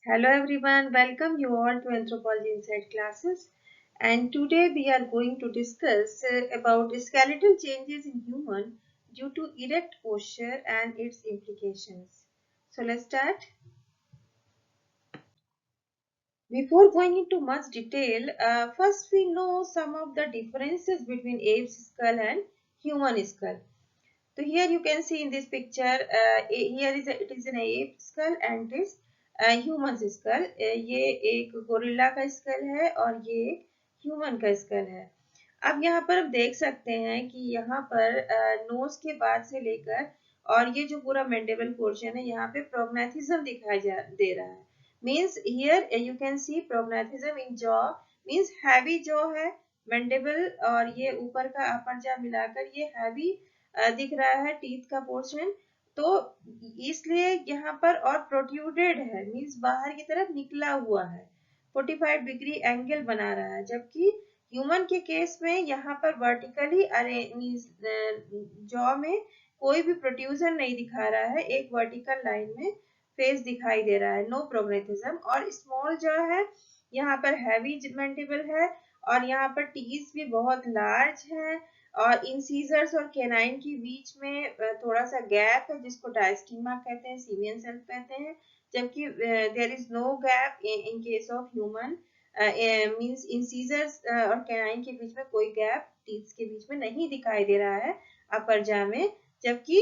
Hello everyone, welcome you all to Anthropology Inside classes. And today we are going to discuss about skeletal changes in human due to erect posture and its implications. So let's start. Before going into much detail, first we know some of the differences between ape's skull and human skull. So here you can see in this picture, here it is an ape skull and it is human skull. ये एक gorilla का school है और ये एक human का school है। अब यहाँ पर आप देख सकते हैं कि यहाँ पर नोज के बाद से लेकर और ये जो पूरा मैंडिबल पोर्शन है यहाँ पे प्रोग्नेथिज्म दिखाई दे रहा है। Means here you can see prognathism in jaw, means heavy jaw है, मैंडिबल और ये ऊपर का अपर जॉ मिलाकर ये हैवी दिख रहा है टीथ का पोर्शन। तो इसलिए यहाँ पर और प्रोट्रूडेड है, मीन्स बाहर की तरफ निकला हुआ है, 45 डिग्री एंगल बना रहा है, जबकि ह्यूमन के केस में यहाँ पर वर्टिकली जॉ में कोई भी प्रोट्रूजन नहीं दिखा रहा है, एक वर्टिकल लाइन में फेस दिखाई दे रहा है, नो प्रोग्नेटिज्म। और स्मॉल जॉ है, यहाँ पर हैवी मैंडिबल है और यहाँ पर टीथ भी बहुत लार्ज है और इंसीजर्स और कैनाइन के बीच में थोड़ा सा गैप है जिसको डायस्टीमा कहते हैं, सीमियन सेल्फ कहते हैं, जबकि there is no gap in case of human, means incisors और कैनाइन के बीच में कोई गैप टीथ के बीच में नहीं दिखाई दे रहा है अपर जा में, जबकि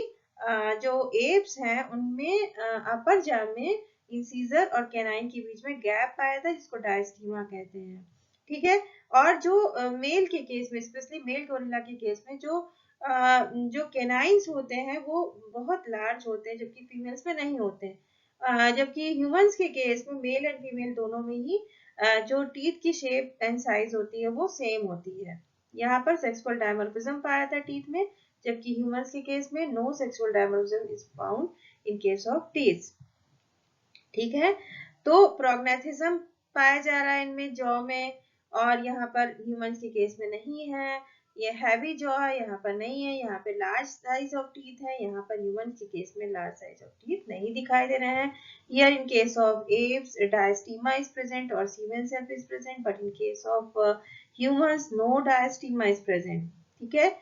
जो एप्स हैं उनमें अपर जा में इंसीजर और कैनाइन के बीच में गैप आया था जिसको डायस्टीमा कहते हैं। ठीक है। और जो मेल के केस में, स्पेशली मेल गोरिल्ला के केस में जो कैनाइंस होते हैं वो बहुत लार्ज होते हैं जबकि फीमेल्स में नहीं होते। जबकि ह्यूमंस के केस में मेल एंड फीमेल दोनों में ही जो टीथ की शेप एंड साइज होती है वो सेम होती है। यहाँ पर सेक्सुअल डायमॉर्फिज्म पाया था टीथ में, जबकि ह्यूमंस के केस में no sexual dimorphism is found in case of teeth. ठीक है। तो प्रोग्नेथिज्म पाया जा रहा है इनमें जॉ में और यहाँ पर ह्यूमंस के केस में नहीं है। ये हैवी जॉ है, यहाँ पर नहीं है। यहाँ पे लार्ज साइज ऑफ टीथ है, यहाँ पर ह्यूमंस के केस में लार्ज साइज ऑफ टीथ नहीं दिखाई दे रहे हैं। Here in case of apes diastema is present और simian shelf is present, but in case of humans no diastema is present. ठीक है।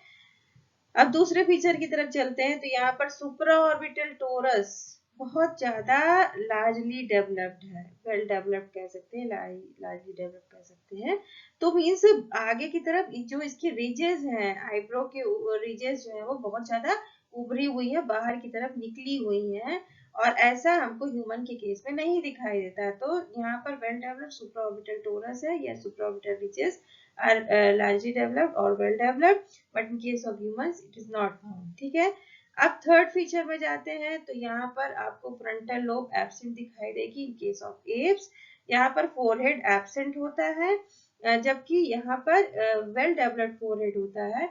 अब दूसरे फीचर की तरफ चलते हैं तो यहाँ पर सुप्रा ऑर्बिटल टोरस बहुत ज्यादा लार्जली डेवलप्ड है, वेल डेवलप्ड कह सकते हैं, लार्जली डेवलप्ड कह सकते हैं। तो मीन्स आगे की तरफ जो इसकी रिजेस हैं, आईब्रो के रिजेस जो है वो बहुत ज्यादा उभरी हुई है, बाहर की तरफ निकली हुई है और ऐसा हमको ह्यूमन के केस में नहीं दिखाई देता है। तो यहाँ पर well developed supra orbital torus है या supra orbital ridges are largely developed or well developed, but in case of humans it is not found। ठीक है। अब थर्ड फीचर में जाते हैं तो यहाँ पर आपको फ्रंटल लोब एब्सेंट दिखाई देगी इन केस ऑफ एप्स। यहाँ पर फोरहेड एब्सेंट होता है, जबकि यहाँ पर वेल डेवलप्ड फोरहेड होता है।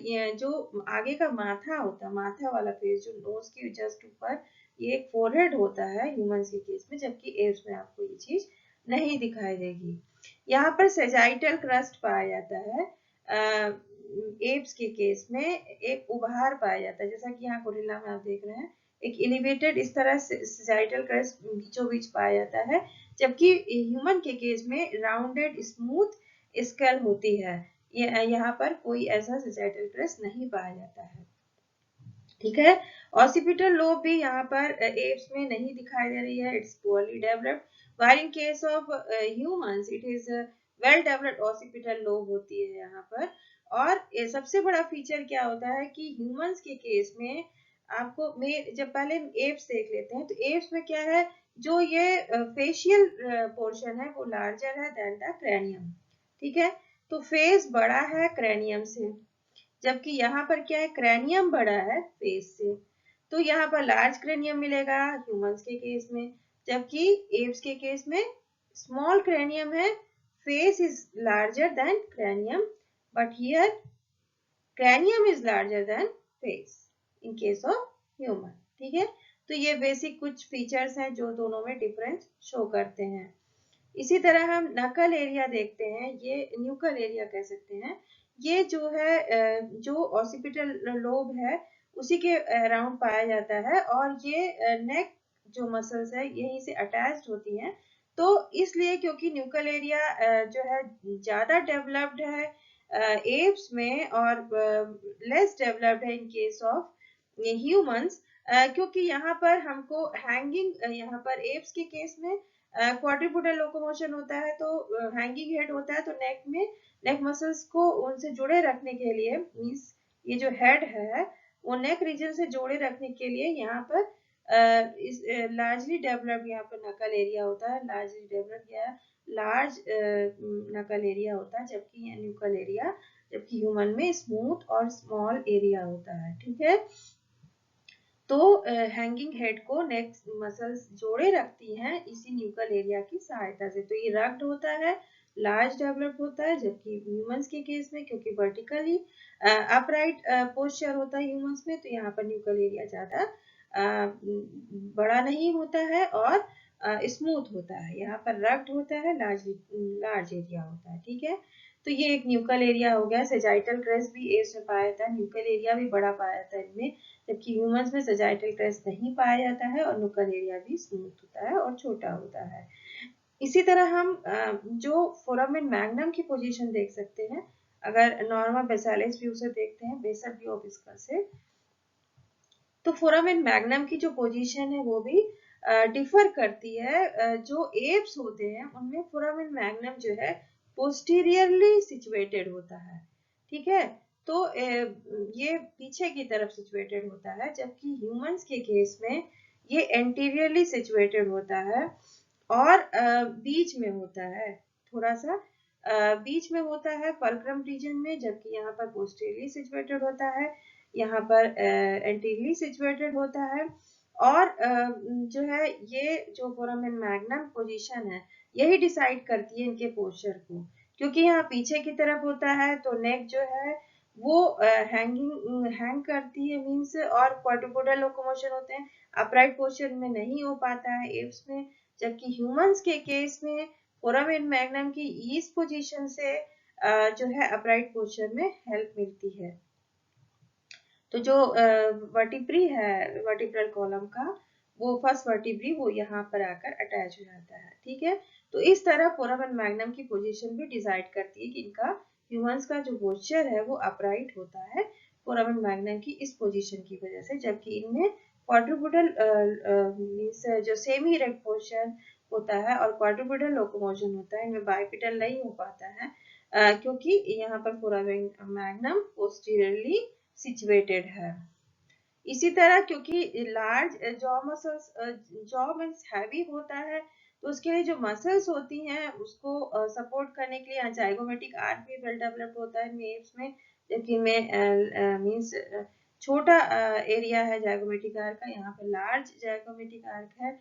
ये जो आगे का माथा होता है, माथा वाला फेस जो नोज के जस्ट ऊपर, ये एक फोरहेड होता है ह्यूमंस के केस में, जबकि एप्स में आपको ये चीज नहीं दिखाई देगी। यहाँ पर सेजाइटल क्रस्ट पाया जाता है, एप्स के केस में एक उभार पाया जाता है, जैसा कि यहाँ गोरिल्ला में आप देख रहे हैं एक एलिवेटेड इस तरह से सेजाइटल क्रस्ट बीचों बीच पाया जाता है, जबकि ह्यूमन के केस में राउंडेड स्मूथ स्कल होती है। यहाँ पर कोई ऐसा सेजाइटल क्रस्ट नहीं पाया जाता है। ठीक है। ऑसिपिटल लोब भी यहाँ पर एप्स में नहीं दिखाई दे रही है, it's poorly developed, while in case of humans it is well developed occipital lobe होती है यहाँ पर। और सबसे बड़ा फीचर क्या होता है कि ह्यूमंस के केस में आपको जब पहले एप्स देख लेते हैं तो एप्स में क्या है, जो ये फेशियल पोर्शन है वो लार्जर है देन द क्रैनियम। ठीक है। तो फेस बड़ा है क्रैनियम से, जबकि यहाँ पर क्या है, क्रैनियम बड़ा है फेस से। तो यहाँ पर लार्ज क्रैनियम मिलेगा ह्यूमंस के केस में, जबकि एप्स के केस में स्मॉल क्रैनियम है, face is larger than cranium, but here cranium is larger than face in case of human. ठीक है। तो ये बेसिक कुछ फीचर्स हैं जो दोनों में डिफरेंस शो करते हैं। इसी तरह हम नकल एरिया देखते हैं, ये न्यूकल एरिया कह सकते हैं। ये जो है जो ऑसिपिटल लोब है उसी के अराउंड पाया जाता है और ये नेक जो मसल्स है यहीं से अटैच्ड होती हैं। तो इसलिए क्योंकि न्यूक्लियर एरिया जो है ज्यादा डेवलप्ड है एप्स में और लेस डेवलप्ड है इन केस ऑफ ह्यूमंस, क्योंकि यहाँ पर हमको हैंगिंग, यहाँ पर एप्स के केस में क्वाड्रिपोडल लोकोमोशन होता है, तो हैंगिंग हेड होता है, तो नेक में नेक मसल्स को उनसे जुड़े रखने के लिए मीन्स ये जो हेड है वो नेक रीजन से जोड़े रखने के लिए यहाँ पर इस लार्जली डेवलप्ड यहाँ पर नकल एरिया होता है, लार्जली डेवलप्ड या लार्ज नकल एरिया होता है, जबकि न्यूकल एरिया, जबकि ह्यूमन में स्मूथ और स्मॉल एरिया होता है। ठीक है, तो हैंगिंग हेड को नेक मसल्स जोड़े रखती हैं इसी न्यूकल एरिया की सहायता से। तो ये रग्ड होता है, लार्ज डेवलप होता है, जबकि ह्यूमंस के केस में क्योंकि वर्टिकली अपराइट पोस्चर होता है ह्यूमंस में, तो यहाँ पर न्यूकल एरिया ज्यादा बड़ा नहीं होता है और स्मूथ होता है। यहाँ पर रग्ड होता है, लार्ज एरिया होता है। ठीक है, तो ये एक न्यूकल एरिया हो गया। सेजाइटल क्रेस्ट भी एप्स में पाया जाता है, न्यूकल एरिया भी बड़ा पाया जाता है इनमें, जबकि ह्यूमंस में सेजाइटल क्रेस्ट नहीं पाया जाता है और न्यूकल एरिया भी स्मूथ होता है और छोटा होता है। इसी तरह हम जो फोरामेन मैग्नम की पोजीशन देख सकते हैं, अगर नॉर्मल बेसालिस व्यू से देखते हैं, बेसल व्यू ऑफ स्कल से, तो फोरामेन मैग्नम की जो पोजीशन है वो भी डिफर करती है। जो एप्स होते हैं उनमें फोरामेन मैग्नम जो है पोस्टीरियरली सिचुएटेड होता है। ठीक है, तो ये पीछे की तरफ सिचुएटेड होता है, जबकि ह्यूमंस के केस में ये एंटीरियरली सिचुएटेड होता है और बीच में होता है, थोड़ा सा बीच में होता है फल्क्रम रीजन में, जबकि यहाँ पर पोस्टीरियरली सिचुएटेड होता है, यहाँ पर एंटीरियरली सिचुएटेड होता है। और जो है ये जो फोरामेन मैग्नम पोजीशन है यही डिसाइड करती है इनके पोस्चर को, क्योंकि यहाँ पीछे की तरफ होता है तो नेक जो है वो हैंग करती है मीन्स, और क्वाड्रिपोडल लोकोमोशन होते हैं, अपराइट पोस्चर में नहीं हो पाता है एप्स में, जबकि ह्यूमंस के केस में फोरामेन मैग्नम की इस पोजीशन से जो है अपराइट पोस्चर में हेल्प मिलती है। तो जो वर्टिब्री है वर्टिब्रल कॉलम का, वो फर्स्ट वर्टिब्री वो यहाँ पर आकर अटैच हो जाता है। ठीक है, तो इस तरह फोरामेन मैग्नम की पोजीशन भी डिसाइड करती है कि इनका ह्यूमंस का जो पोस्चर है वो अपराइट होता है फोरामेन मैग्नम की इस पोजीशन की वजह से, जबकि इनमें क्वाड्रिपोडल मींस जो सेमी इरेक्ट पोस्चर होता है और क्वाड्रिपोडल लोकोमोशन होता है, इनमें बाइपिटल नहीं हो पाता है क्योंकि यहाँ पर फोरामेन मैग्नम पोस्टीरियरली सिचुएटेड है। इसी तरह क्योंकि large jaw muscles, jaw means heavy होता है, तो उसके लिए जो मसल्स होती हैं उसको सपोर्ट करने के लिए जाइगोमेटिक आर्क भी वेल डेवलप्ड होता है मेल्स में, जबकि में मींस छोटा एरिया है जाइगोमेटिक आर्क का, यहाँ पर लार्ज जाइगोमेटिक आर्क है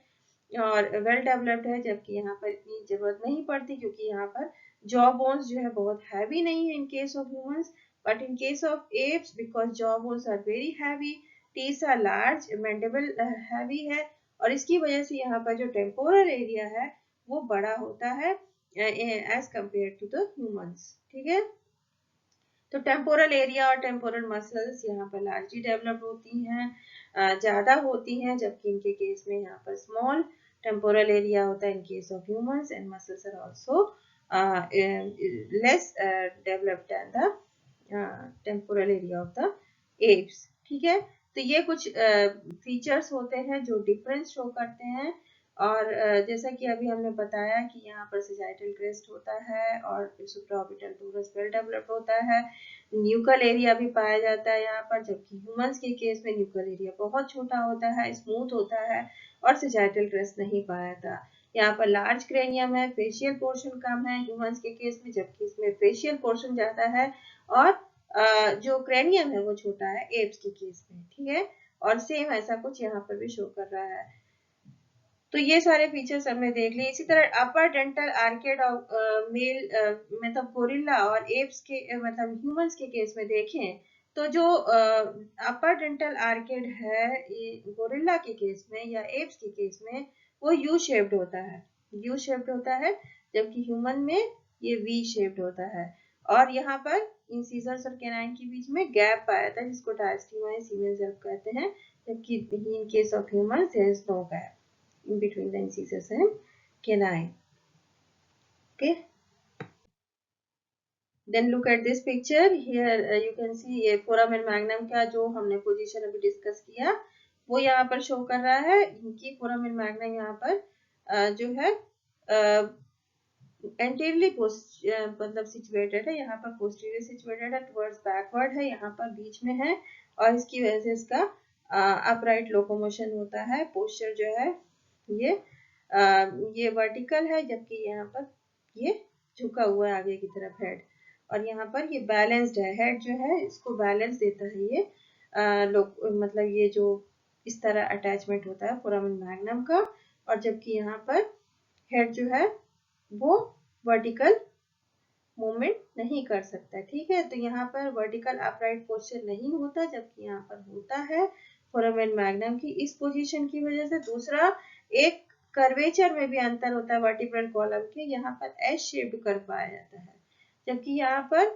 और वेल डेवलप्ड है, जबकि यहाँ पर इतनी जरूरत नहीं पड़ती क्योंकि यहाँ पर जॉ बोन्स जो है बहुत हैवी नहीं है in case of humans, but in case of apes because jaw bones are very heavy, teeth are large, mandible heavy है, और इसकी वजह से यहाँ पर जो टेम्पोरल एरिया है वो बड़ा होता है as compared to the humans। ठीक है, तो टेम्पोरल एरिया और टेम्पोरल मसल्स यहाँ पर लार्जली डेवलप्ड होती हैं, ज्यादा होती हैं, जबकि इनके केस में यहाँ पर स्मॉल टेम्पोरल एरिया होता है in case of humans, and muscles are also less developed than the temporal area of the apes. ठीक है, तो ये कुछ फीचर्स होते हैं जो डिफरेंस शो करते हैं, और जैसा कि अभी हमने बताया कि यहाँ पर सेजाइटल क्रेस्ट होता है और सुप्राऑर्बिटल टोरस वेल डेवलप्ड होता है, न्यूकल एरिया भी पाया जाता है यहाँ पर, जबकि ह्यूमंस के केस में न्यूकल एरिया बहुत छोटा होता है, स्मूथ होता है और सेजाइटल क्रेस्ट नहीं पाया जाता। यहाँ पर लार्ज क्रेनियम है, फेशियल पोर्शन कम है ह्यूमंस के केस में, जबकि इसमें फेशियल पोर्शन ज्यादा है और जो क्रेनियम है वो छोटा है एप्स के केस में। ठीक है, और सेम ऐसा कुछ यहाँ पर भी शो कर रहा है। तो ये सारे फीचर्स हमने देख लिए। इसी तरह अपर डेंटल आर्केड ऑफ मेल मतलब गोरिल्ला और एप्स के मतलब ह्यूमंस के केस में देखें तो जो अपर डेंटल आर्केड है ये गोरिल्ला के केस में या एप्स के केस में वो यू शेप्ड होता है, यू शेप्ड होता है, जबकि ह्यूमन में ये वी शेप्ड होता है। और यहाँ पर इंसिजर्स और कैनाइन के बीच में गैप पाया था जिसको डायस्टीमा या सीमेंस कहते हैं, जबकि in case of human there is no gap. in between the incisors and canine. Okay, then look at this picture here. You can see ये foramen magnum का जो हमने पोजीशन अभी डिस्कस किया वो यहाँ पर शो कर रहा है। इनकी foramen magnum यहाँ पर जो है एंटीरियरली मतलब सिचुएटेड है, यहाँ पर पोस्टीरियर सिचुएटेड है, टुवर्ड्स बैकवर्ड है, यहाँ पर बीच में है और इसकी वजह से इसका अपराइट लोकोमोशन होता है। पोस्चर जो है ये वर्टिकल है, जबकि यहाँ पर ये झुका हुआ है आगे की तरफ हेड, और यहाँ पर ये बैलेंस्ड है। हेड जो है इसको बैलेंस देता है ये मतलब ये जो इस तरह अटैचमेंट होता है फोरामेन मैग्नम का, और जबकि यहाँ पर हेड जो है वो वर्टिकल मूवमेंट नहीं कर सकता। ठीक है, तो यहाँ पर वर्टिकल अपराइट पोस्चर नहीं होता, जबकि यहाँ पर होता है फोरामेन मैग्नम की इस पोजीशन की वजह से। दूसरा, एक कर्वेचर में भी अंतर होता है वर्टिब्रल कॉलम के, यहाँ पर एस शेप्ड कर्व पाया जाता है, जबकि यहाँ पर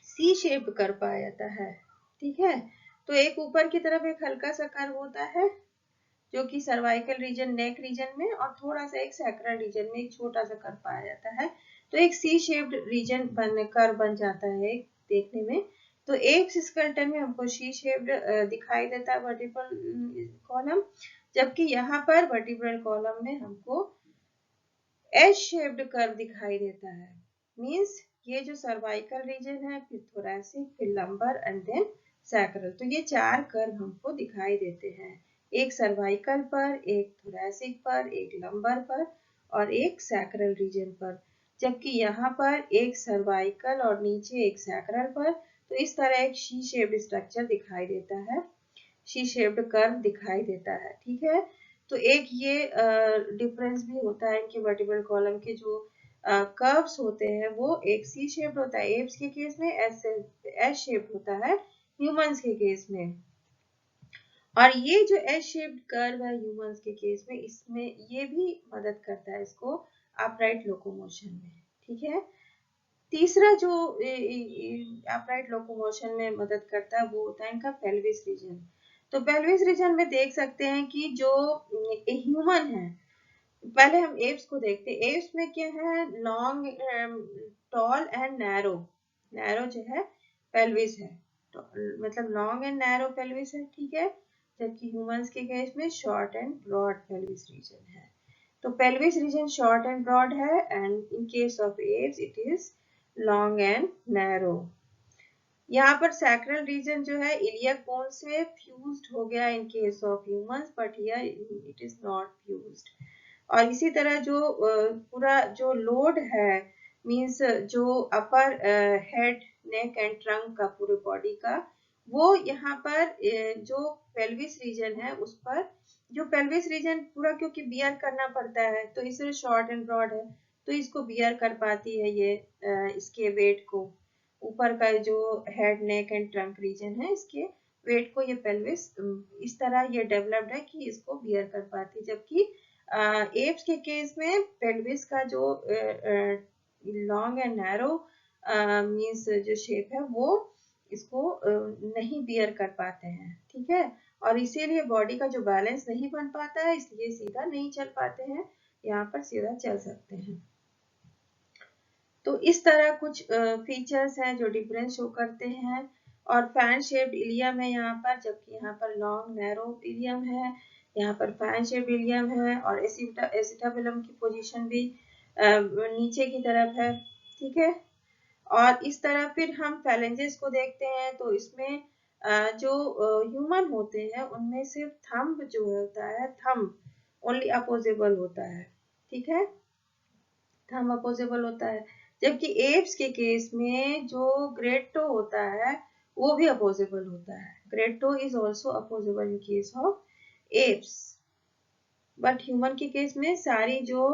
सी शेप्ड कर्व पाया जाता है। ठीक है, तो एक ऊपर की तरफ एक हल्का सा कर्व होता है जो कि सर्वाइकल रीजन नेक रीजन में, और थोड़ा सा एक सैक्रल रीजन में एक छोटा सा कर्व पाया जाता है, तो एक सी शेप्ड रीजन कर्व बन जाता है देखने में। तो एप्स स्केलेटन में हमको सी शेप्ड दिखाई देता है वर्टिब्रल कॉलम, जबकि यहाँ पर वर्टिब्रल कॉलम में हमको एस शेप्ड कर्व दिखाई देता है। मींस ये जो सर्वाइकल रीजन है, फिर थोरैसिक, फिर लंबर एंड देन सैक्रल, तो ये चार कर्व हमको दिखाई देते हैं, एक सर्वाइकल पर, एक थोरैसिक पर, एक लंबर पर और एक सैक्रल रीजन पर। जबकि यहाँ पर एक सर्वाइकल और नीचे एक सैक्रल पर, तो इस तरह एक सी शेप्ड स्ट्रक्चर दिखाई देता है, सी शेप्ड कर्व दिखाई देता है। ठीक है, तो एक ये डिफरेंस भी होता है इनके वर्टिब्रल कॉलम के जो कर्व्स होते हैं वो एक सी शेप्ड होता है एप्स के केस में, एस शेप्ड होता है ह्यूमंस के केस में। और ये जो एस शेप्ड कर्व है ह्यूमंस के केस में, इसमें ये भी मदद करता है इसको अपराइट लोकोमोशन में। ठीक है, तीसरा जो अपराइट लोकोमोशन में मदद करता है वो होता है इनका पेल्विस रीजन। तो पेल्विस रीजन में देख सकते हैं कि जो ह्यूमन है, पहले हम एप्स को देखते हैं। एप्स में क्या है, long, tall and narrow, narrow जो है पेल्विस है, तो मतलब लॉन्ग एंड नैरो पेल्विस है। ठीक है, जबकि ह्यूमंस के केस में short and broad pelvis region है। तो pelvis region short and broad है, and in case of apes it is long and narrow. यहाँ पर सैक्रल रीजन जो है इलियक बोन से फ्यूज्ड हो गया इन case of humans, but here it is not fused. और इसी तरह जो पूरा जो लोड है, मींस जो अपर हेड, नेक एंड ट्रंक का पूरे बॉडी का, वो यहाँ पर जो पेल्विस रीजन है उस पर, जो पेल्विस रीजन पूरा क्योंकि बियर करना पड़ता है तो इसलिए शॉर्ट एंड ब्रॉड है, तो इसको बियर कर पाती है ये इसके वेट को। ऊपर का जो head, neck and trunk reason है इसके वेट को ये पेल्विस इस तरह ये डेवलप्ड है कि इसको बियर कर पाती है। जबकि एप्स के केस में पेल्विस का जो लॉन्ग एंड नैरो मींस जो शेप है वो इसको नहीं बियर कर पाते हैं। ठीक है, और इसीलिए बॉडी का जो बैलेंस नहीं बन पाता है, इसलिए सीधा नहीं चल पाते हैं, यहाँ पर सीधा चल सकते हैं। तो इस तरह कुछ फीचर्स हैं जो डिफरेंस शो करते हैं। और फैन शेप्ड इलियम है यहाँ पर, जबकि यहाँ पर लॉन्ग नैरो इलियम है, यहाँ पर फैन शेप्ड इलियम है, और एसिटाबुलम की पोजीशन भी नीचे की तरफ है। ठीक है, और इस तरह फिर हम फैलेंजेस को देखते हैं, तो इसमें जो ह्यूमन होते हैं उनमें सिर्फ थंब जो होता है, थंब ओनली अपोजेबल होता है। ठीक है, थंब अपोजेबल होता है, जबकि एप्स के केस में जो ग्रेट टो होता है वो भी अपोजेबल होता है। Great toe is also opposable in case of apes, but human के केस में सारी जो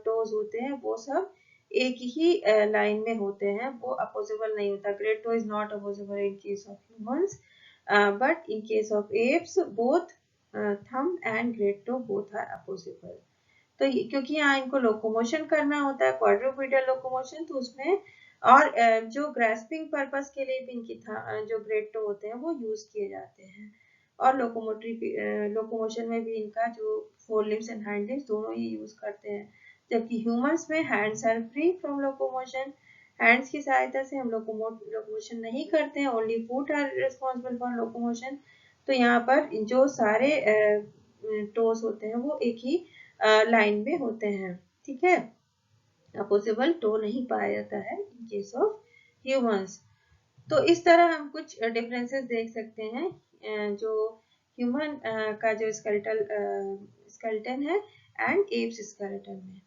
टोज होते हैं वो सब एक ही लाइन में होते हैं, वो अपोजेबल नहीं होता। Great toe is not opposable in case of humans, but in case of apes both thumb and great toe both are opposable. तो क्योंकि यहाँ इनको लोकोमोशन करना होता है, क्वाड्रूपेडियल लोकोमोशन, तो उसमें और जो ग्रास्पिंग पर्पस के लिए भी इनकी जो ग्रेट टो होते हैं वो यूज किए जाते हैं। और लोकोमोशन में भी इनका जो fore limbs and hind limbs दोनों ही यूज करते हैं। जबकि ह्यूमंस में hands are free from locomotion, hands की सहायता से हम लोकोमोशन नहीं करते हैं, only foot are responsible for locomotion. तो यहाँ पर जो सारे टोस होते हैं वो एक ही लाइन में होते हैं, ठीक है। अपोजिबल टो नहीं पाया जाता है इन केस ऑफ ह्यूमंस। तो इस तरह हम कुछ डिफरेंसेस देख सकते हैं जो ह्यूमन का जो स्केलेटन है एंड एप्स स्केलेटन में।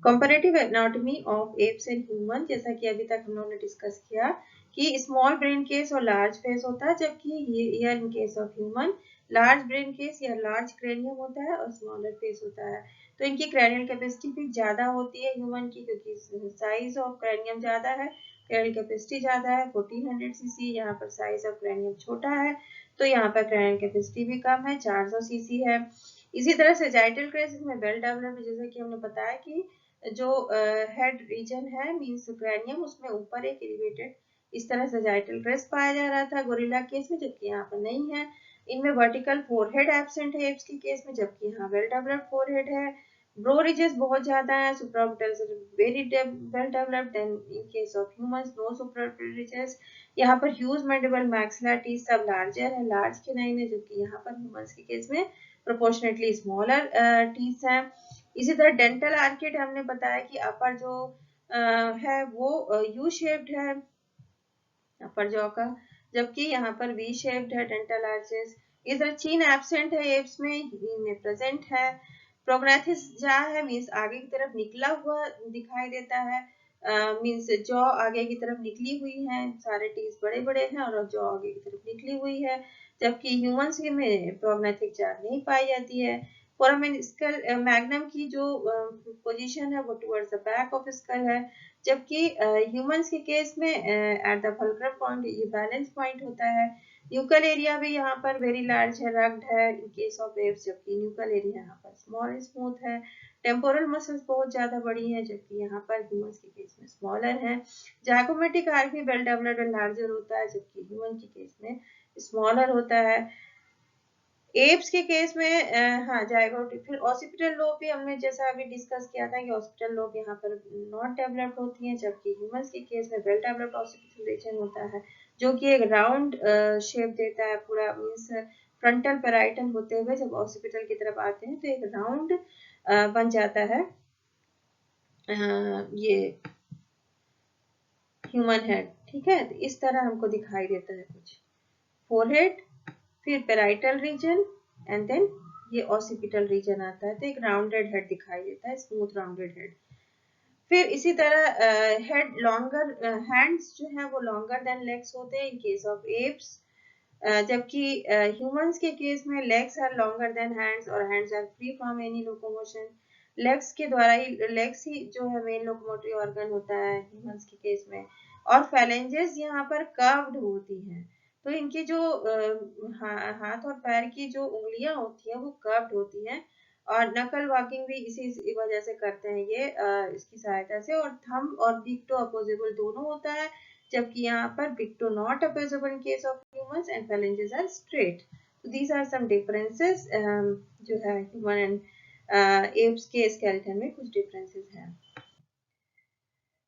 Comparative anatomy of apps and human, जैसा कि अभी तक हम लोगों ने डिस्कस किया कि स्मॉल ब्रेन केस और लार्ज फेस होता है, जबकि ये इन case of human large brain case या लार्ज क्रेनियम होता है और स्मॉलर फेस होता है। तो इनकी क्रेनियल कैपेसिटी भी ज्यादा होती है ह्यूमन की, क्योंकि साइज ऑफ क्रेनियम ज्यादा है, क्रेनियल कैपेसिटी ज्यादा है 1400 सीसी, यहाँ पर साइज ऑफ क्रेनियम छोटा है तो यहाँ पर क्रेनियल कैपेसिटी भी कम है, 400 सीसी है। इसी तरह से सैजिटल क्रेस्ट में वेल डेवलप्ड, जैसा कि हमने बताया कि जो हेड रीजन है मींस क्रैनियम, उसमें ऊपर एक एलिवेटेड इस तरह सैजिटल क्रेस्ट पाया जा रहा था गोरिल्ला केस में, जबकि यहाँ पर नहीं है। इनमें वर्टिकल फोरहेड एब्सेंट है एप्स के केस में, जबकि यहाँ वेल डेवलप्ड फोरहेड है। ब्रो रिजेस बहुत ज्यादा है, supraorbital very well developed, then in case of humans no supraorbital ridges. यहाँ पर ह्यूज मैंडिबल मैक्सिलर टीथ सब लार्जर है, लार्ज कैनाइन है, जबकि यहाँ पर ह्यूमंस के केस में प्रोपोर्शनेटली स्मॉलर टीथ है। इसी तरह डेंटल आर्किड हमने बताया कि अपर जो है वो यू शेप्ड है अपर जॉ का, जबकि यहाँ पर वी शेप्ड है डेंटल आर्चेस। इधर चीन एब्सेंट है एप्स में, इनमें प्रेजेंट है। प्रोग्नाथिस जा है मींस आगे की तरफ निकला हुआ दिखाई देता है, मींस जॉ आगे की तरफ निकली हुई है, सारे टीथ बड़े बड़े हैं और जॉ आगे की तरफ निकली हुई है, जबकि ह्यूमंस में प्रोग्नाथिक जा नहीं पाई जाती है। फोरामेन स्कल मैग्नम की जो पोजीशन है वो towards the back of skull है, जबकि ह्यूमंस के केस में एट द फल्क्रम पॉइंट ये बैलेंस पॉइंट होता है। न्यूकल एरिया भी यहाँ पर वेरी लार्ज है, रग्ड है इन केस ऑफ एप्स, जबकि न्यूकल एरिया यहाँ पर स्मॉल स्मूथ है। टेम्पोरल मसल्स बहुत ज्यादा बड़ी हैं, जबकि यहाँ पर ह्यूमंस के केस में स्मॉलर है। जाइगोमेटिक आर्क भी वेल डेवलप्ड एंड लार्जर होता है, जबकि ह्यूमन के केस में स्मॉलर होता है। एप्स के केस में हाँ जाइगोटिक। फिर ऑसिपिटल लोब भी हमने जैसा अभी डिस्कस किया था कि ऑसिपिटल लोब यहाँ पर नॉट डेवलप्ड होती है, जबकि ह्यूमंस के केस में वेल डेवलप्ड ऑसिपिटल रीजन होता है, जो कि एक राउंड शेप देता है पूरा, मींस फ्रंटल पेराइटल होते हुए जब ऑसिपिटल की तरफ आते हैं तो एक राउंड बन जाता है ये ह्यूमन हेड, ठीक है। तो इस तरह हमको दिखाई देता है कुछ फोरहेड, फिर पेराइटल रीजन एंड देन ये ऑसिपिटल रीजन आता है, तो एक राउंडेड हेड दिखाई देता है, स्मूथ राउंडेड हेड। फिर इसी तरह हेड लॉन्गर, हैंड्स जो है वो लॉन्गर देन लेग्स होते हैं इन केस ऑफ एप्स, जबकि ह्यूमंस के केस में legs are longer than hands और hands are free from any locomotion. Legs ही जो है मेन लोकोमोटरी ऑर्गन होता है ह्यूमंस के केस में, और फैलेंजेस यहाँ पर कर्व्ड होती हैं, तो इनकी जो हाथ और पैर की जो उंगलियां होती हैं वो कर्व्ड होती हैं, और नकल वॉकिंग भी इसी वजह से करते हैं ये इसकी सहायता से। और थंब और बिग टो अपोजिबल दोनों होता है, जबकि यहाँ पर big toe not opposable in case of humans and phalanges are straight. तो दीज आर सम डिफरेंसेस जो है ह्यूमन एंड एप्स के स्केलेटन में कुछ डिफरेंसेस हैं।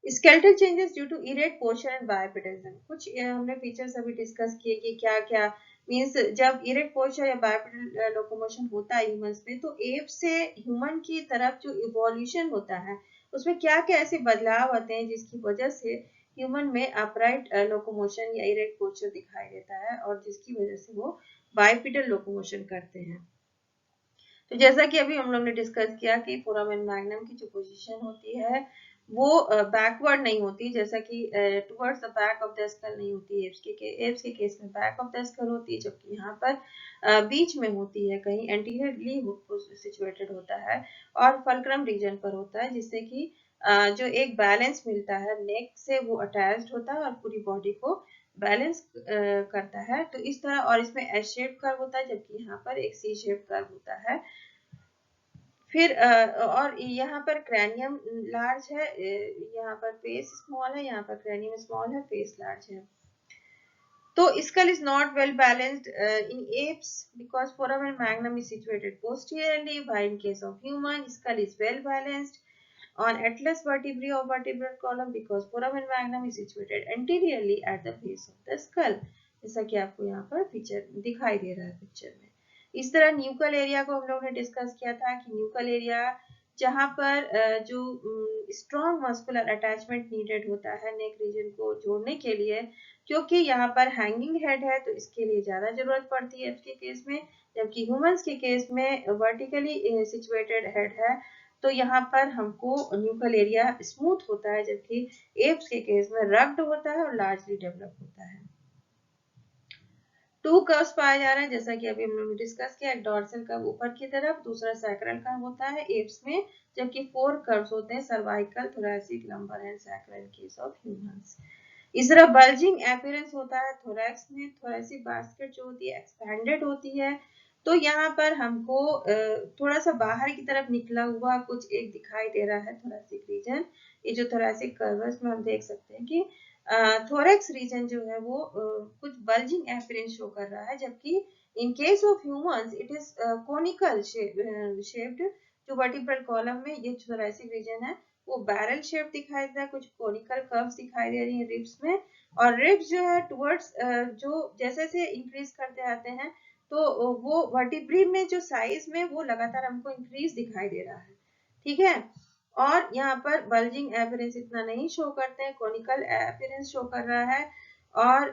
Skeletal changes due to erect posture and bipedism, कुछ हमने फीचर्स अभी डिस्कस किए कि क्या क्या मींस जब इरेक्ट पोस्चर या बाइपेडल लोकोमोशन होता है ह्यूमंस में, तो एप से ह्यूमन की तरफ जो इवोल्यूशन होता है उसमें क्या क्या ऐसे बदलाव आते हैं जिसकी वजह से ह्यूमन में अपराइट लोकोमोशन या इरेक्ट पोस्चर दिखाई देता है और जिसकी वजह से वो बाइपेडल लोकोमोशन करते हैं। तो जैसा कि अभी हम लोग ने डिस्कस किया कि फोरामेन मैग्नम की जो पोजीशन होती है वो बैकवर्ड नहीं होती, जैसा कि towards the back of the skull नहीं होती, एप्स के केस में बैक ऑफ द स्कल होती है, जबकि यहाँ पर बीच में होती है, कहीं एंटीरियरली सिचुएटेड होता है और फल्क्रम रीजन पर होता है, जिससे कि जो एक बैलेंस मिलता है नेक से वो अटैच्ड होता है और पूरी बॉडी को बैलेंस करता है। तो इस तरह, और इसमें एस शेप कर्व होता है, जबकि यहाँ पर एक सी शेप कर्व होता है। फिर और यहाँ पर क्रैनियम लार्ज है, यहाँ पर फेस स्मॉल है, यहाँ पर क्रैनियम स्मॉल है, फेस लार्ज है। तो skull is not well balanced in apes because foramen magnum is situated posteriorly, while in case of human, skull is well balanced on atlas vertebrae or vertebral column because foramen magnum is situated anteriorly at the base of the skull. जैसा कि आपको यहाँ पर picture दिखाई दे रहा है picture में। इस तरह न्यूकल एरिया को हम लोगों ने डिस्कस किया था कि न्यूकल एरिया जहाँ पर जो स्ट्रॉन्ग मस्कुलर अटैचमेंट नीडेड होता है नेक रीजन को जोड़ने के लिए, क्योंकि यहाँ पर हैंगिंग हेड है तो इसके लिए ज्यादा जरूरत पड़ती है इसके केस में, जबकि ह्यूमंस के केस में वर्टिकली सिचुएटेड हेड है तो यहाँ पर हमको न्यूकल एरिया स्मूथ होता है, जबकि एप्स के केस में रग्ड होता है और लार्जली डेवलप होता है। 2 कर्व्स पाए जा रहे हैं जैसा कि अभी हम लोग डिस्कस किया, एक डॉर्सल कर्व ऊपर की तरफ, दूसरा सैक्रल कर्व होता है एप्स में, जबकि 4 कर्व्स होते हैं cervical, thoracic, lumbar and sacral in case of humans. इस तरह बल्जिंग अपीयरेंस होता है थोरैक्स में, थोरैसिक बास्केट जो होती है एक्सपैंडेड होती है, तो यहाँ पर हमको थोड़ा सा बाहर की तरफ निकला हुआ कुछ एक दिखाई दे रहा है थोरैसिक रीजन। ये जो थोरैसिक कर्व्स में हम देख सकते हैं कि थोरैक्स रीजन जो है वो कुछ बल्जिंग अपीयरेंस शो कर रहा है, जबकि in case of humans it is conical shaped. जो वर्टिब्रल कॉलम में ये थोरैसिक रीजन है वो बैरल शेप दिखाई देता है, कुछ कोनिकल कर्व्स दिखाई दे रही है रिब्स में, और रिब्स जो है टुवर्ड्स जो जैसे जैसे इंक्रीज करते आते हैं तो वो वर्टिब्री में जो साइज में वो लगातार हमको इंक्रीज दिखाई दे रहा है, ठीक है। और यहाँ पर बल्जिंग अपीयरेंस इतना नहीं शो करते हैं, कोनिकल अपीयरेंस शो कर रहा है, और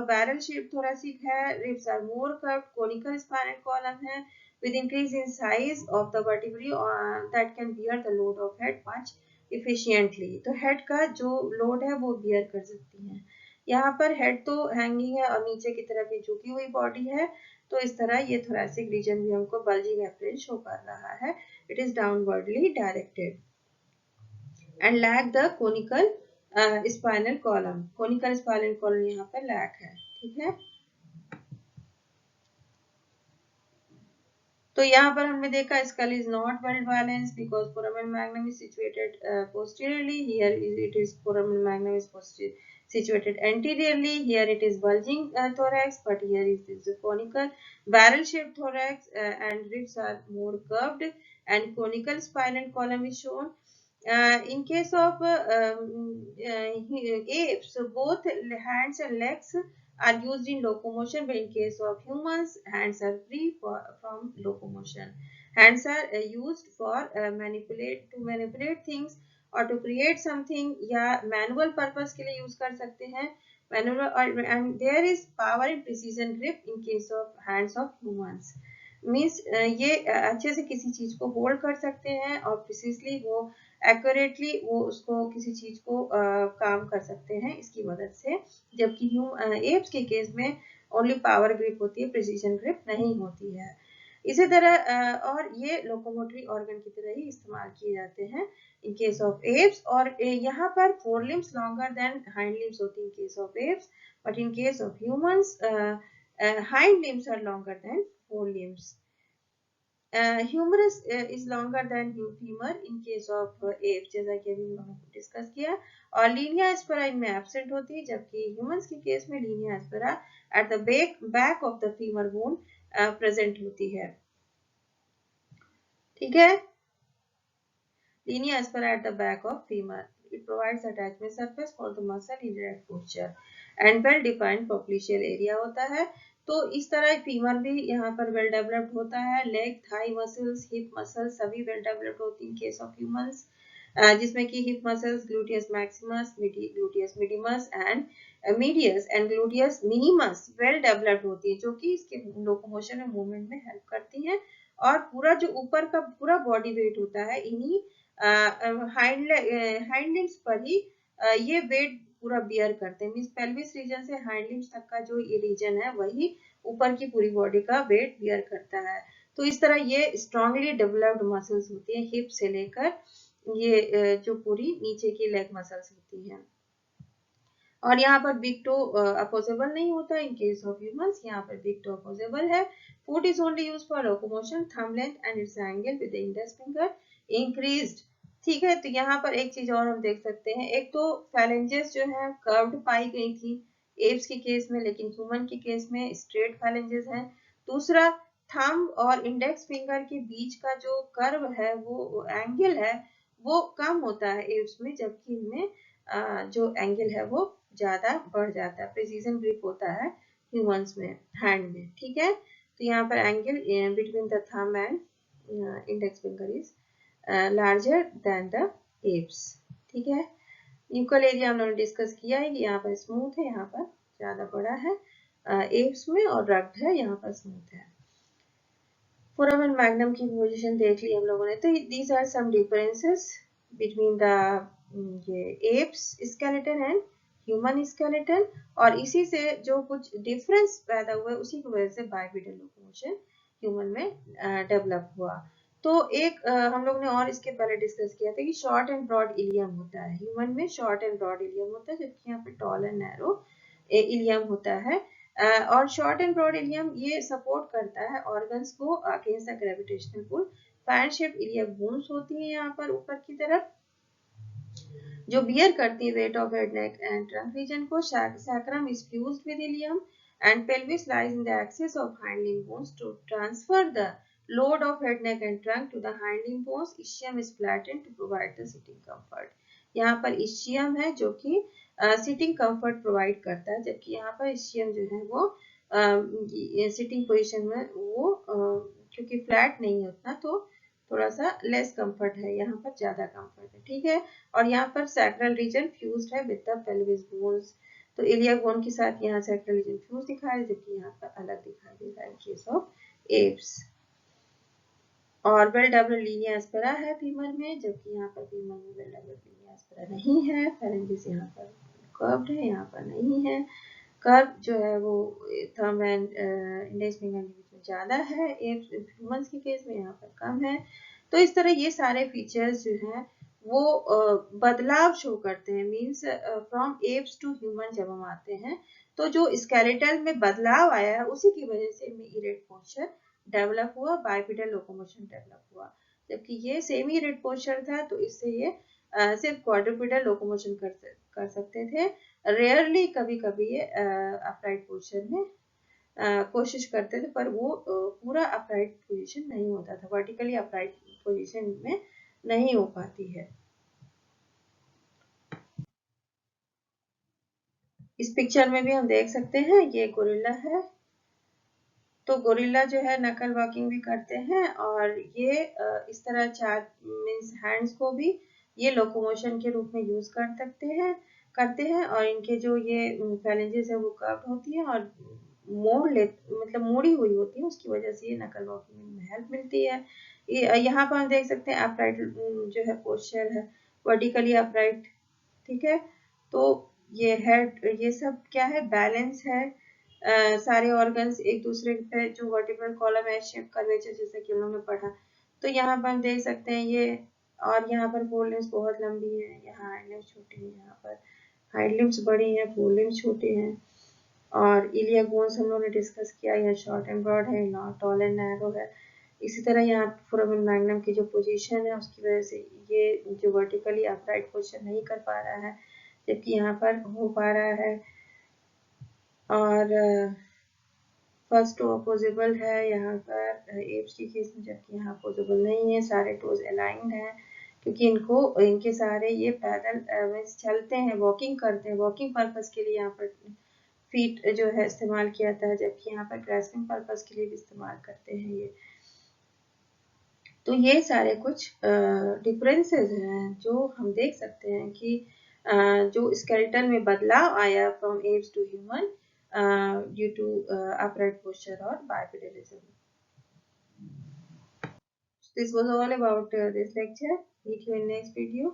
बैरल शेप थोरैसिक है, ribs are more curved, conical spinal column है with increase in size of the vertebrae that can bear the load of head much efficiently। तो हेड का जो लोड है वो बियर कर सकती है। यहाँ पर हेड तो हैंगिंग है और नीचे की तरफ ये झुकी हुई बॉडी है, तो इस तरह ये थोरैसिक रीजन भी हमको बल्जिंग अपीयरेंस शो कर रहा है। It is downwardly directed and lack the conical spinal column. Conical spinal column यहाँ पर लैक है, ठीक है। तो यहाँ पर हमने देखा skull is not well balanced because foramen magnum is situated posteriorly, here it is foramen magnum is situated anteriorly, here it is bulging thorax, but here is this conical barrel shaped thorax and ribs are more curved and conical spinal column is shown. In case of apes, both hands and legs are used in locomotion, but in case of humans, hands are free from locomotion. Hands are used for manipulate things or to create something, या manual purpose के लिए use कर सकते हैं manual, and there is power and precision grip in case of hands of humans। Means ये अच्छे से किसी चीज को होल्ड कर सकते हैं और प्रिसीजली वो एक्यूरेटली वो उसको किसी चीज को काम कर सकते हैं इसकी मदद से, जबकि एप्स के केस में ओनली पावर ग्रिप होती है, प्रिसीजन ग्रिप नहीं होती है। इसी तरह और ये लोकोमोटरी ऑर्गन की तरह ही इस्तेमाल किए जाते हैं इन केस ऑफ एप्स, और यहाँ पर four limbs longer than hind limbs होती है in case of apes, but in case of humans hind limbs are longer than forelimbs. Humerus is longer than femur in case of apes, जैसा कि अभी हम लोगों डिस्कस किया, और Linnaea aspera इनमें एब्सेंट होती है, जबकि ह्यूमंस के केस में Linnaea aspera at the back of the femur bone present होती है, ठीक है। Linnaea aspera at the back of femur, it provides attachment surface for the muscle in erect posture and well defined popliteal area होता है। तो इस तरह femur भी यहाँ पर वेल डेवलप्ड होता है, leg, thigh muscles, hip muscles सभी वेल डेवलप्ड होती है इन केस ऑफ ह्यूमंस, जिसमें कि hip muscles gluteus maximus, gluteus medius and medius and gluteus minimus well developed होती है, जो कि इसके लोकोमोशन और मूवमेंट में हेल्प करती हैं, और पूरा जो ऊपर का पूरा बॉडी वेट होता है इन्हीं हाइंड लिम्स पर ही ये वेट पूरा बियर करते हैं, मींस पेल्विस रीजन से हाइंड लिम्स तक का जो ये रीजन है वही ऊपर की पूरी बॉडी का वेट बियर करता है। तो इस तरह ये स्ट्रांगली डेवलप्ड मसल्स होती है हिप से लेकर ये जो पूरी नीचे की लेग मसल्स होती हैं, और यहाँ पर बिग टो अपोजेबल नहीं होता इन केस ऑफ ह्यूमंस, यहाँ पर बिग टो अपोजेबल है। Foot is only used for locomotion, thumb length and it's angle with the index finger increased, ठीक है। तो यहाँ पर एक चीज और हम देख सकते हैं, एक तो फैलेंजेस जो है कर्व्ड पाई गई थी एप्स के केस में, लेकिन ह्यूमन के केस में स्ट्रेट फाइलेंजेस हैं। दूसरा, थंब और इंडेक्स फिंगर के बीच का जो कर्व है, वो एंगल है, वो कम होता है एप्स में, जबकि इनमें जो एंगल है वो ज्यादा बढ़ जाता है। प्रिसीजन ग्रिप होता है ह्यूमंस में, हैंड में, ठीक है। तो यहाँ पर angle between the thumb and index finger is larger than the apes, ठीक है। न्यूकल एरिया हम लोगों ने डिस्कस किया है कि यहाँ पर स्मूथ है, यहाँ पर ज्यादा बड़ा है एप्स में, और रग्ड है, यहाँ पर स्मूथ है। फोरम एंड मैग्नम की पोजीशन देख ली हम लोगों ने। तो these are some differences between the ये apes skeleton and human skeleton, और इसी से जो कुछ डिफरेंस पैदा हुआ है उसी की वजह से बाइपेडल लोकोमोशन ह्यूमन में डेवलप हुआ। तो एक हम लोग ने और इसके पहले डिस्कस किया था कि शॉर्ट एंड ब्रॉड इलियम होता है ह्यूमन में, शॉर्ट एंड ब्रॉड इलियम होता है, जबकि यहाँ पे टॉल एंड नैरो इलियम होता है। और शॉर्ट एंड ब्रॉड इलियम ये सपोर्ट करता है ऑर्गन्स को against the gravitational pull. Fan shape ilium bones होती है यहाँ पर ऊपर की तरफ, जो बियर करती है weight of head, neck and trunk region को। Sacrum is fused with ilium and pelvis lies in the axis of hind limb bones to transfer the load of head, neck and trunk to the hind limb bones. Ischium is flattened to provide the sitting comfort. यहाँ पर ischium है जो कि sitting comfort provide करता है, जबकि यहाँ पर ischium जो है वो सिटिंग पोजीशन में वो क्योंकि फ्लैट नहीं है उतना, तो थोड़ा सा लेस कंफर्ट है, यहाँ पर ज्यादा कंफर्ट है, ठीक है। और यहाँ पर सैक्रल रीजन फ्यूज्ड है विद द पेल्विस बोन्स। तो इलियक बोन के साथ यहाँ सैक्रल रीजन फ्यूज दिखाई है, जबकि यहाँ पर अलग दिखाई दे रहा है इन केस ऑफ एप्स। और वेल डेवलप्ड लीनिया एस्पेरा है फीमर में, जबकि यहाँ पर फीमर में वेल डेवलप्ड लीनिया एस्पेरा नहीं है। फेरेंजिस यहाँ पर कर्व्ड है, यहाँ पर नहीं है। कर्व जो है वो थंब एंड इंडेक्स फिंगर के बीच में ज्यादा है, ह्यूमंस के केस में यहाँ पर कम है। तो इस तरह ये सारे फीचर्स जो हैं वो बदलाव शो करते हैं, means from apes to human जब हम आते हैं तो जो स्केलेटल में बदलाव आया है उसी की वजह से इनमें इरेक्ट पोस्चर डेवलप हुआ, बाइपेडल लोकोमोशन डेवलप हुआ। जबकि ये सेमी इरेक्ट पोस्चर था तो इससे ये सिर्फ क्वाड्रुपेडल लोकोमोशन कर सकते थे। रेयरली कभी कभी ये अपराइट पोजीशन में कोशिश करते थे, पर वो पूरा अपराइट पोजीशन नहीं होता था, वर्टिकली अपराइट पोजीशन में नहीं हो पाती है। इस पिक्चर में भी हम देख सकते हैं ये गोरिल्ला है। तो गोरिल्ला जो है नकल वॉकिंग भी करते हैं, और ये इस तरह चार मीन्स हैंड्स को भी ये लोकोमोशन के रूप में यूज करते हैं, और इनके जो ये फैलेंजेस है वो कर्व होती है और मतलब मोड़ी हुई होती है, उसकी वजह से ये नकल वॉकिंग में हेल्प मिलती है। यहाँ पर हम देख सकते हैं अपराइट जो है पोस्चर है, वर्टिकली अपराइट, ठीक है। तो ये हेड, ये सब क्या है, बैलेंस है। सारे ऑर्गन्स एक दूसरे पे जो वर्टिब्रल कॉलम है, शेप कर्वेचर जैसे कि हम लोगों ने पढ़ा। तो यहाँ पर हम देख सकते हैं ये, और यहाँ पर फोर लिम्स बहुत लंबी है, यहाँ हाइंड लिम्स छोटी है, यहाँ पर हाइंड लिम्स बड़ी है, फोर लिम्स छोटे हैं। और इलियक बोन्स हम लोगों ने डिस्कस किया, यह शॉर्ट एंड ब्रॉड है, टॉल एंड नैरो है। इसी तरह यहाँ फोरामेन मैग्नम की जो पोजीशन है उसकी वजह से ये जो वर्टिकली अपराइट पोजीशन नहीं कर पा रहा है, जबकि यहाँ पर हो पा रहा है। और फर्स्ट टो अपोजिबल है यहाँ पर एप्स की केस में, जबकि यहाँ अपोजिबल नहीं है। सारे टोज अलाइंड हैं क्योंकि इनके सारे ये पैदल चलते हैं, वॉकिंग करते हैं, वॉकिंग पर्पस के लिए यहाँ पर फीट जो है इस्तेमाल किया जाता है, जबकि यहाँ पर ग्रास्पिंग पर्पस के लिए भी इस्तेमाल करते हैं ये। तो ये सारे कुछ डिफरेंसेस हैं जो हम देख सकते हैं कि जो स्केलेटन में बदलाव आया from apes to human due to upright posture or bipedalism. This was all about this lecture. Meet you in next video.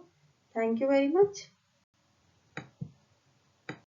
Thank you very much.